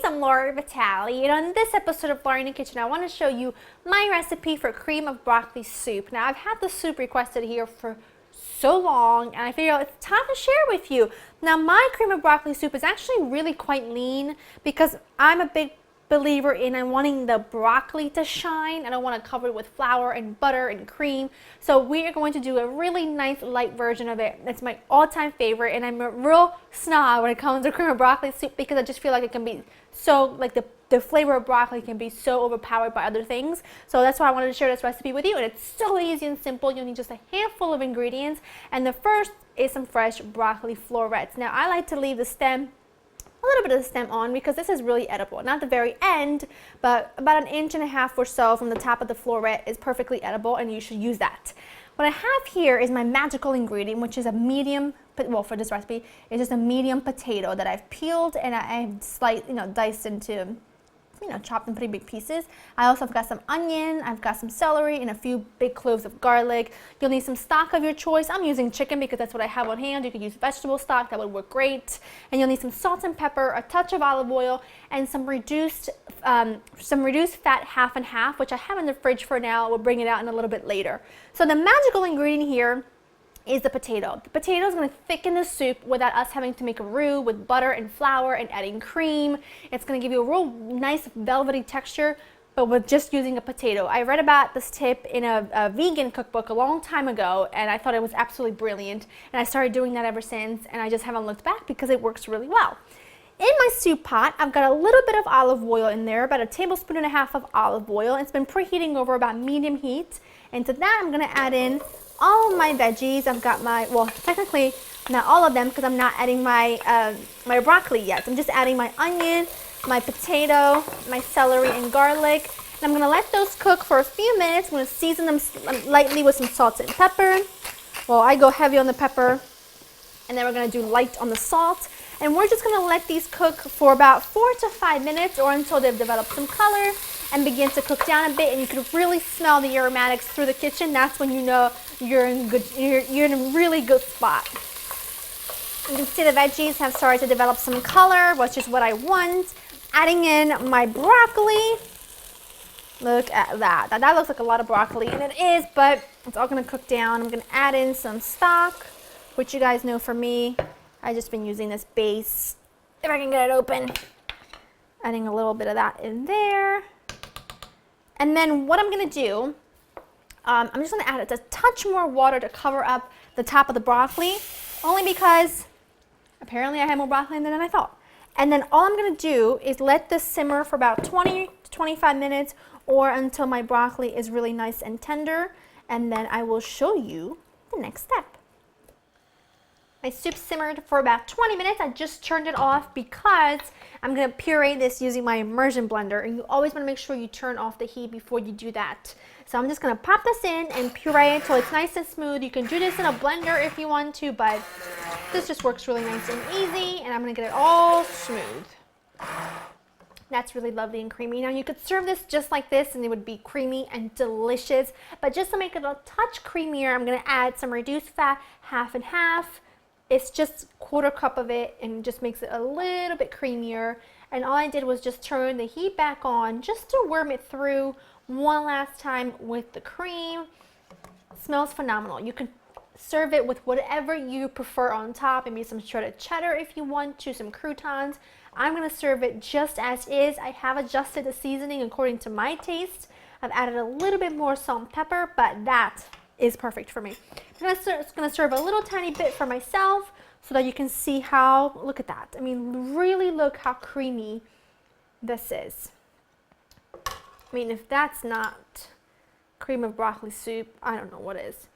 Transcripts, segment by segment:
I'm Laura Vitale, and on this episode of Laura in the Kitchen, I want to show you my recipe for cream of broccoli soup. Now, I've had the soup requested here for so long, and I figured it's time to share with you. Now, my cream of broccoli soup is actually really quite lean because I'm a big believer in wanting the broccoli to shine. I don't want to cover it with flour and butter and cream. So we are going to do a really nice light version of it. It's my all-time favorite, and I'm a real snob when it comes to cream of broccoli soup because I just feel like it can be so, like the flavor of broccoli can be so overpowered by other things. So that's why I wanted to share this recipe with you, and it's so easy and simple. You'll need just a handful of ingredients, and the first is some fresh broccoli florets. Now, I like to leave the stem, a little bit of the stem on, because this is really edible. Not the very end, but about 1.5 inches or so from the top of the floret is perfectly edible, and you should use that. What I have here is my magical ingredient, which is a medium, well, for this recipe, it's just a medium potato that I've peeled and I've diced into, chopped in pretty big pieces. I also have got some onion, I've got some celery, and a few big cloves of garlic. You'll need some stock of your choice. I'm using chicken because that's what I have on hand. You could use vegetable stock, that would work great. And you'll need some salt and pepper, a touch of olive oil, and some reduced fat half and half, which I have in the fridge for now. We'll bring it out in a little bit later. So the magical ingredient here is the potato. The potato is going to thicken the soup without us having to make a roux with butter and flour and adding cream. It's going to give you a real nice velvety texture, but with just using a potato. I read about this tip in a vegan cookbook a long time ago, and I thought it was absolutely brilliant, and I started doing that ever since, and I just haven't looked back because it works really well. In my soup pot, I've got a little bit of olive oil in there, about 1.5 tablespoons of olive oil. It's been preheating over about medium heat, and to that I'm going to add in all of my veggies. I've got my, well, technically not all of them because I'm not adding my my broccoli yet. I'm just adding my onion, my potato, my celery and garlic. And I'm going to let those cook for a few minutes. I'm going to season them lightly with some salt and pepper. Well, I go heavy on the pepper, and then we're going to do light on the salt. And we're just going to let these cook for about 4 to 5 minutes or until they've developed some color and begin to cook down a bit, and you can really smell the aromatics through the kitchen. That's when you know you're in a really good spot. You can see the veggies have started to develop some color, which is what I want. Adding in my broccoli. Look at that. Now, that looks like a lot of broccoli, and it is, but it's all going to cook down. I'm going to add in some stock, which you guys know for me, I've just been using this base. If I can get it open, adding a little bit of that in there. And then what I'm going to do, I'm just going to add a touch more water to cover up the top of the broccoli, only because apparently I had more broccoli than I thought. And then all I'm going to do is let this simmer for about 20 to 25 minutes or until my broccoli is really nice and tender, and then I will show you the next step. My soup simmered for about 20 minutes. I just turned it off because I'm going to puree this using my immersion blender, and you always want to make sure you turn off the heat before you do that. So I'm just going to pop this in and puree it until it's nice and smooth. You can do this in a blender if you want to, but this just works really nice and easy, and I'm going to get it all smooth. That's really lovely and creamy. Now, you could serve this just like this and it would be creamy and delicious, but just to make it a touch creamier, I'm going to add some reduced fat half and half. It's just 1/4 cup of it, and just makes it a little bit creamier. And all I did was just turn the heat back on just to worm it through one last time with the cream. It smells phenomenal. You can serve it with whatever you prefer on top. Maybe some shredded cheddar if you want to, some croutons. I'm going to serve it just as is. I have adjusted the seasoning according to my taste. I've added a little bit more salt and pepper, but that is perfect for me. I'm just going to serve a little tiny bit for myself so that you can see how, look at that. I mean, really look how creamy this is. I mean, if that's not cream of broccoli soup, I don't know what is.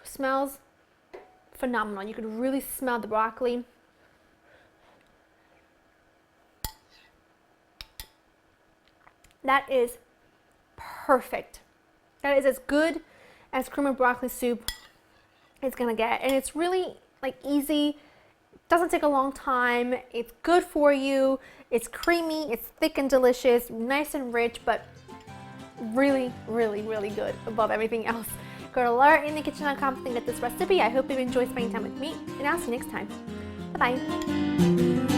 Smells phenomenal. You can really smell the broccoli. That is perfect. That is as good as cream of broccoli soup is gonna get, and it's really like easy. Doesn't take a long time. It's good for you. It's creamy. It's thick and delicious, nice and rich, but really, really, really good above everything else. Go to laurainthekitchen.com to get this recipe. I hope you enjoy spending time with me, and I'll see you next time. Bye bye.